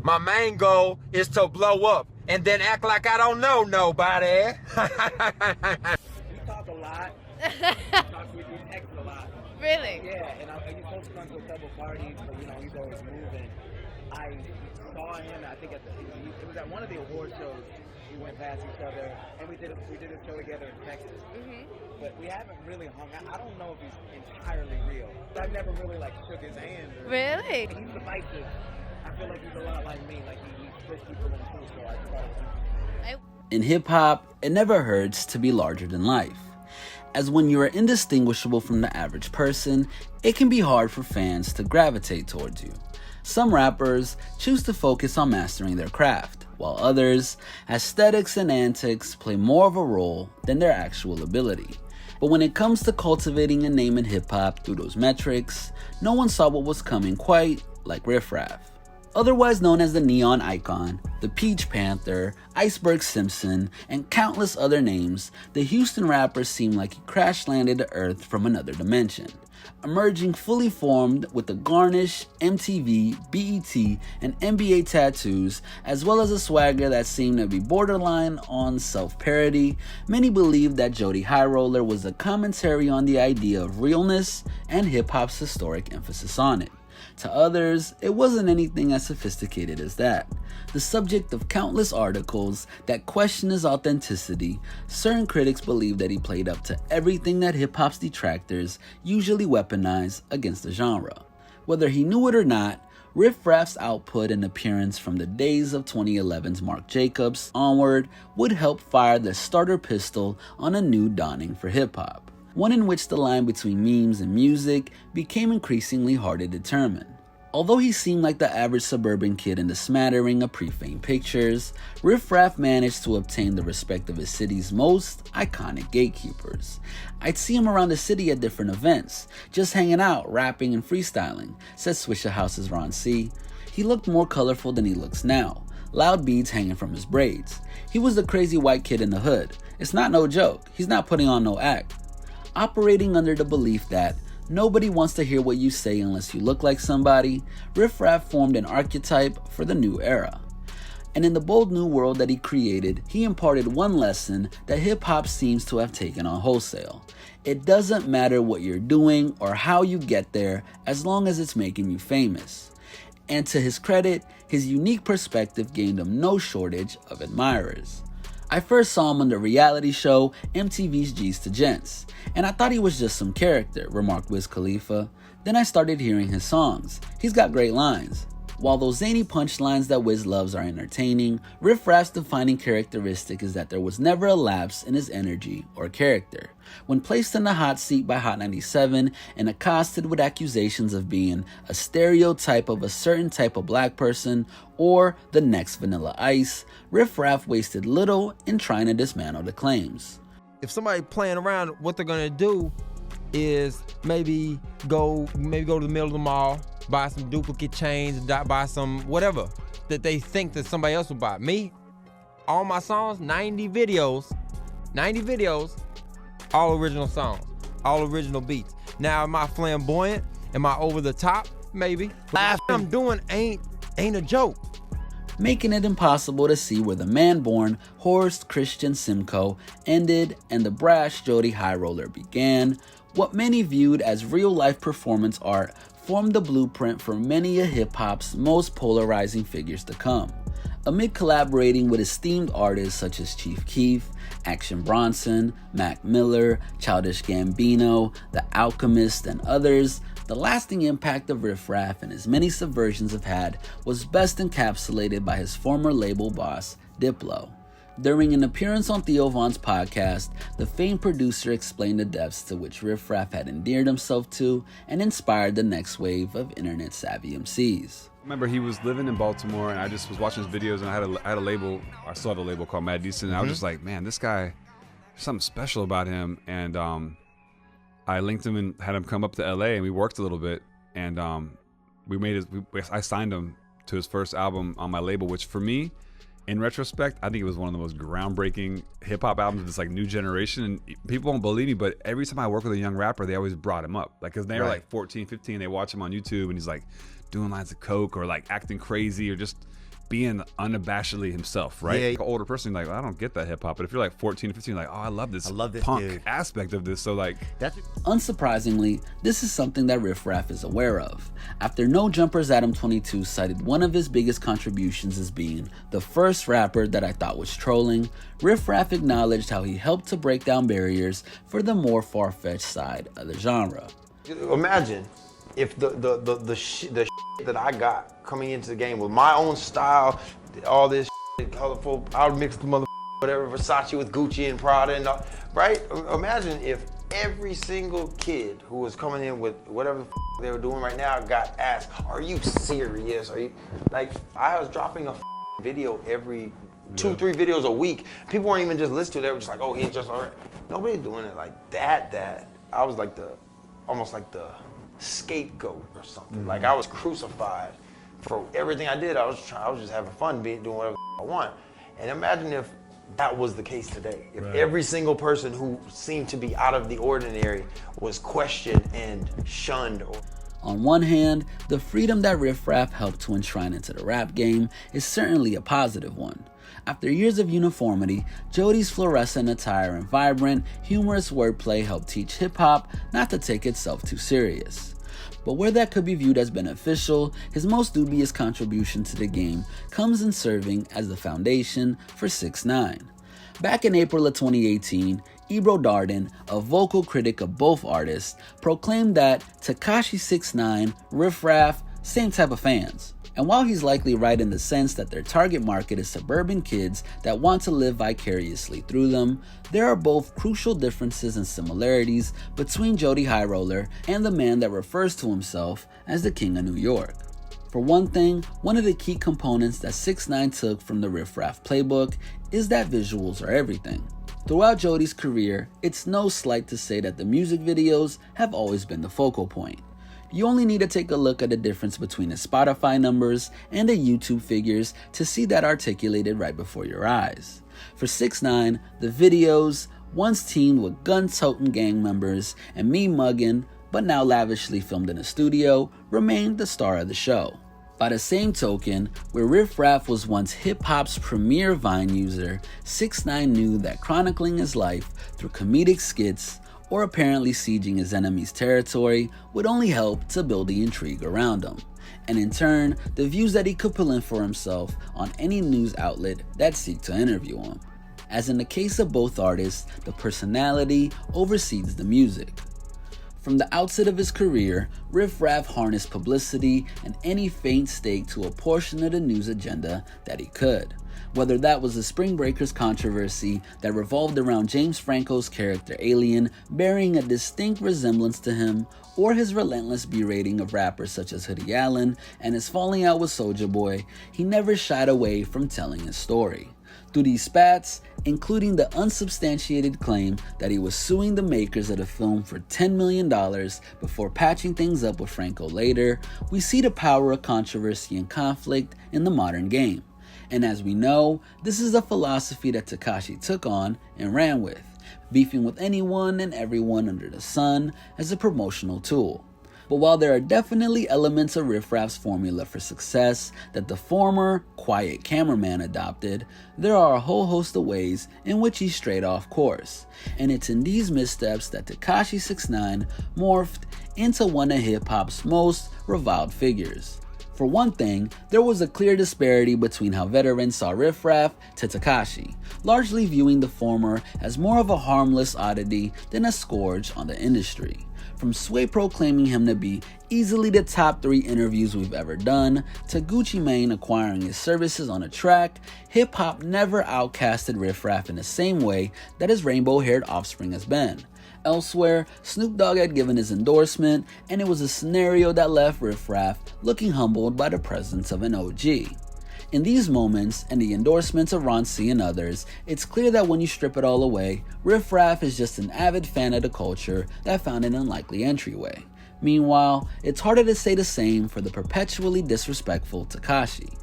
My main goal is to blow up and then act like I don't know nobody. We talk a lot. We text a lot. Really? Yeah, and I used to come to a couple parties, but he's always moving. I saw him. I think it was at one of the award shows. We went past each other, and we did a show together in Texas. But we haven't really hung out. I don't know if he's entirely real. I've never really shook his hand. Really? He's divisive. I feel like he's a lot like me. Like he splits people in two. So I thought it was interesting. In hip-hop, it never hurts to be larger than life. As when you are indistinguishable from the average person, it can be hard for fans to gravitate towards you. Some rappers choose to focus on mastering their craft, while others, aesthetics and antics play more of a role than their actual ability. But when it comes to cultivating a name in hip-hop through those metrics, no one saw what was coming quite like Riff Raff. Otherwise known as the Neon Icon, the Peach Panther, Iceberg Simpson, and countless other names, the Houston rapper seemed like he crash-landed to Earth from another dimension, emerging fully formed with the Garnish, MTV, BET, and NBA tattoos, as well as a swagger that seemed to be borderline on self-parody. Many believed that Jody High Roller was a commentary on the idea of realness and hip-hop's historic emphasis on it. To others, it wasn't anything as sophisticated as that. The subject of countless articles that question his authenticity, certain critics believe that he played up to everything that hip-hop's detractors usually weaponize against the genre. Whether he knew it or not, Riff Raff's output and appearance from the days of 2011's Marc Jacobs onward would help fire the starter pistol on a new dawning for hip-hop. One in which the line between memes and music became increasingly hard to determine. Although he seemed like the average suburban kid in the smattering of pre-fame pictures, Riff Raff managed to obtain the respect of his city's most iconic gatekeepers. I'd see him around the city at different events, just hanging out, rapping and freestyling, said Swishahouse's Ron C. He looked more colorful than he looks now, loud beads hanging from his braids. He was the crazy white kid in the hood. It's not no joke, he's not putting on no act. Operating under the belief that nobody wants to hear what you say unless you look like somebody, Riff Raff formed an archetype for the new era. And in the bold new world that he created, he imparted one lesson that hip-hop seems to have taken on wholesale. It doesn't matter what you're doing or how you get there, as long as it's making you famous. And to his credit, his unique perspective gained him no shortage of admirers. I first saw him on the reality show MTV's G's to Gents, and I thought he was just some character, remarked Wiz Khalifa. Then I started hearing his songs. He's got great lines. While those zany punchlines that Wiz loves are entertaining, Riff Raff's defining characteristic is that there was never a lapse in his energy or character. When placed in the hot seat by Hot 97 and accosted with accusations of being a stereotype of a certain type of black person or the next Vanilla Ice, Riff Raff wasted little in trying to dismantle the claims. If somebody playing around, what they're gonna do is maybe go to the middle of the mall, buy some duplicate chains, and buy some whatever that they think that somebody else will buy. Me, all my songs, 90 videos, all original songs, all original beats. Now, am I flamboyant? Am I over the top? Maybe. What I'm doing ain't a joke. Making it impossible to see where the man-born Horst Christian Simcoe ended and the brash Jody High Roller began. What many viewed as real-life performance art formed the blueprint for many of hip-hop's most polarizing figures to come. Amid collaborating with esteemed artists such as Chief Keef, Action Bronson, Mac Miller, Childish Gambino, The Alchemist, and others, the lasting impact of Riff Raff and his many subversions have had was best encapsulated by his former label boss, Diplo. During an appearance on Theo Von's podcast, the famed producer explained the depths to which Riff Raff had endeared himself to and inspired the next wave of internet-savvy MCs. I remember he was living in Baltimore, and I just was watching his videos, and I had a label. I still have a label called Mad Decent, and I was just like, man, this guy, there's something special about him. And I linked him and had him come up to LA, and we worked a little bit, and I signed him to his first album on my label, which for me, in retrospect, I think it was one of the most groundbreaking hip hop albums of this new generation. And people won't believe me, but every time I work with a young rapper, they always brought him up. Cause they were 14, 15, they watch him on YouTube and he's doing lines of coke or acting crazy or just being unabashedly himself, right? Yeah. Like an older person, like, I don't get that hip hop. But if you're like 14, 15, like, oh, I love this punk dude. aspect of this. So like, That's Unsurprisingly, this is something that Riff Raff is aware of. After No Jumpers Adam 22 cited one of his biggest contributions as being the first rapper that I thought was trolling, Riff Raff acknowledged how he helped to break down barriers for the more far-fetched side of the genre. Imagine if the shit that I got coming into the game with my own style, all this colorful, I would mix the whatever Versace with Gucci and Prada and all, right? Imagine if every single kid who was coming in with whatever they were doing right now got asked, are you serious? Are you, like, I was dropping a video every 2-3 videos a week. People weren't even just listening to it, they were just like, oh, he's just all right. Nobody doing it like that. I was like almost like the scapegoat or something. Like I was crucified for everything I did. I was just having fun doing whatever I want. And imagine if that was the case today. If every single person who seemed to be out of the ordinary was questioned and shunned. On one hand, the freedom that Riff Raff helped to enshrine into the rap game is certainly a positive one. After years of uniformity, Jody's fluorescent attire and vibrant, humorous wordplay helped teach hip-hop not to take itself too serious. But where that could be viewed as beneficial, his most dubious contribution to the game comes in serving as the foundation for 6ix9ine. Back in April of 2018, Ebro Darden, a vocal critic of both artists, proclaimed that Tekashi 6ix9ine, Riff Raff, same type of fans. And while he's likely right in the sense that their target market is suburban kids that want to live vicariously through them, there are both crucial differences and similarities between Jody High Roller and the man that refers to himself as the King of New York. For one thing, one of the key components that 6ix9ine took from the Riff Raff playbook is that visuals are everything. Throughout Jody's career, it's no slight to say that the music videos have always been the focal point. You only need to take a look at the difference between his Spotify numbers and the YouTube figures to see that articulated right before your eyes. For 6ix9ine, the videos, once teamed with gun-toting gang members and me mugging, but now lavishly filmed in a studio, remained the star of the show. By the same token, where Riff Raff was once hip-hop's premier Vine user, 6ix9ine knew that chronicling his life through comedic skits or apparently sieging his enemy's territory would only help to build the intrigue around him, and in turn, the views that he could pull in for himself on any news outlet that seeked to interview him. As in the case of both artists, the personality oversees the music. From the outset of his career, Riff Raff harnessed publicity and any faint stake to a portion of the news agenda that he could. Whether that was the Spring Breakers controversy that revolved around James Franco's character Alien bearing a distinct resemblance to him, or his relentless berating of rappers such as Hoodie Allen and his falling out with Soulja Boy, he never shied away from telling his story. Through these spats, including the unsubstantiated claim that he was suing the makers of the film for $10 million before patching things up with Franco later, we see the power of controversy and conflict in the modern game. And as we know, this is a philosophy that Tekashi took on and ran with, beefing with anyone and everyone under the sun as a promotional tool. But while there are definitely elements of Riff Raff's formula for success that the former quiet cameraman adopted, there are a whole host of ways in which he strayed off course. And it's in these missteps that Tekashi 6ix9ine morphed into one of hip-hop's most reviled figures. For one thing, there was a clear disparity between how veterans saw Riff Raff to Tekashi, largely viewing the former as more of a harmless oddity than a scourge on the industry. From Sway proclaiming him to be easily the top 3 interviews we've ever done, to Gucci Mane acquiring his services on a track, hip-hop never outcasted Riff Raff in the same way that his rainbow-haired offspring has been. Elsewhere, Snoop Dogg had given his endorsement, and it was a scenario that left Riff Raff looking humbled by the presence of an OG. In these moments, and the endorsements of Ron C and others, it's clear that when you strip it all away, Riff Raff is just an avid fan of the culture that found an unlikely entryway. Meanwhile, it's harder to say the same for the perpetually disrespectful Tekashi.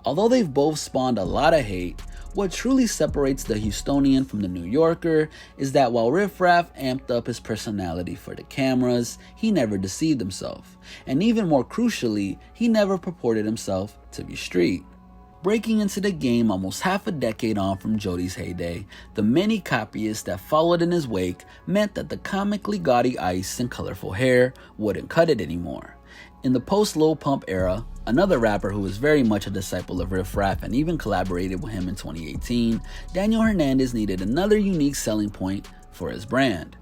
Although they've both spawned a lot of hate, what truly separates the Houstonian from the New Yorker is that while Riff Raff amped up his personality for the cameras, he never deceived himself. And even more crucially, he never purported himself to be street. Breaking into the game almost half a decade on from Jody's heyday, the many copyists that followed in his wake meant that the comically gaudy ice and colorful hair wouldn't cut it anymore. In the post-Lil Pump era, another rapper who was very much a disciple of Riff Raff and even collaborated with him in 2018, Daniel Hernandez needed another unique selling point for his brand.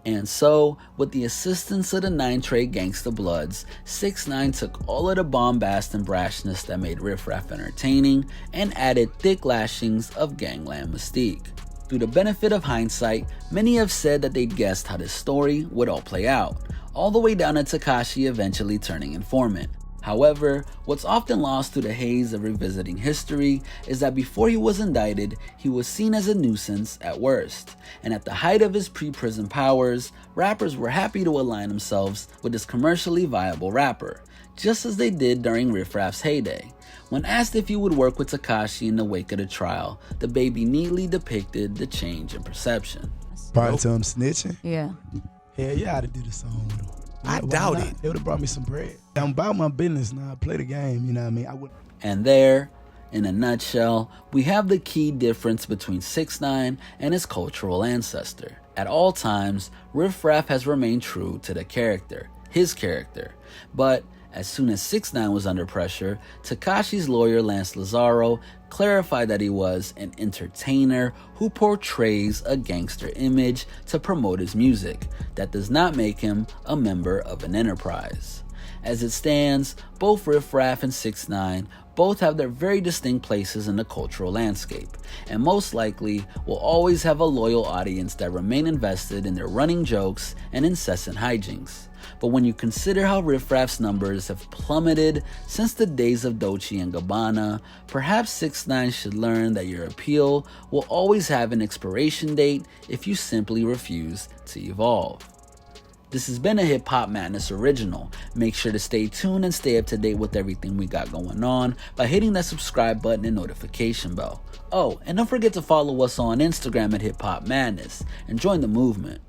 And so, with the assistance of the 9 Trey Gangsta Bloods, 6ix9ine took all of the bombast and brashness that made Riff Raff entertaining and added thick lashings of gangland mystique. Through the benefit of hindsight, many have said that they'd guessed how this story would all play out, all the way down to Tekashi eventually turning informant. However, what's often lost through the haze of revisiting history is that before he was indicted, he was seen as a nuisance at worst. And at the height of his pre-prison powers, rappers were happy to align themselves with this commercially viable rapper, just as they did during Riff Raff's heyday. When asked if he would work with Tekashi in the wake of the trial, the baby neatly depicted the change in perception. Prior to him snitching? Yeah. Hell yeah, I'd do the song with him. I doubt it. It would have brought me some bread. I'm about my business now. I play the game, you know what I mean? I would. And there, in a nutshell, we have the key difference between 6ix9ine and his cultural ancestor. At all times, Riff Raff has remained true to the character, his character. But as soon as 6ix9ine was under pressure, Tekashi's lawyer Lance Lazaro clarified that he was an entertainer who portrays a gangster image to promote his music. That does not make him a member of an enterprise. As it stands, both Riff Raff and 6ix9ine both have their very distinct places in the cultural landscape, and most likely will always have a loyal audience that remain invested in their running jokes and incessant hijinks. But when you consider how Riff Raff's numbers have plummeted since the days of Dolce & Gabbana, perhaps 6ix9ine should learn that your appeal will always have an expiration date if you simply refuse to evolve. This has been a Hip Hop Madness original. Make sure to stay tuned and stay up to date with everything we got going on by hitting that subscribe button and notification bell. Oh, and don't forget to follow us on Instagram at HipHopMadness and join the movement.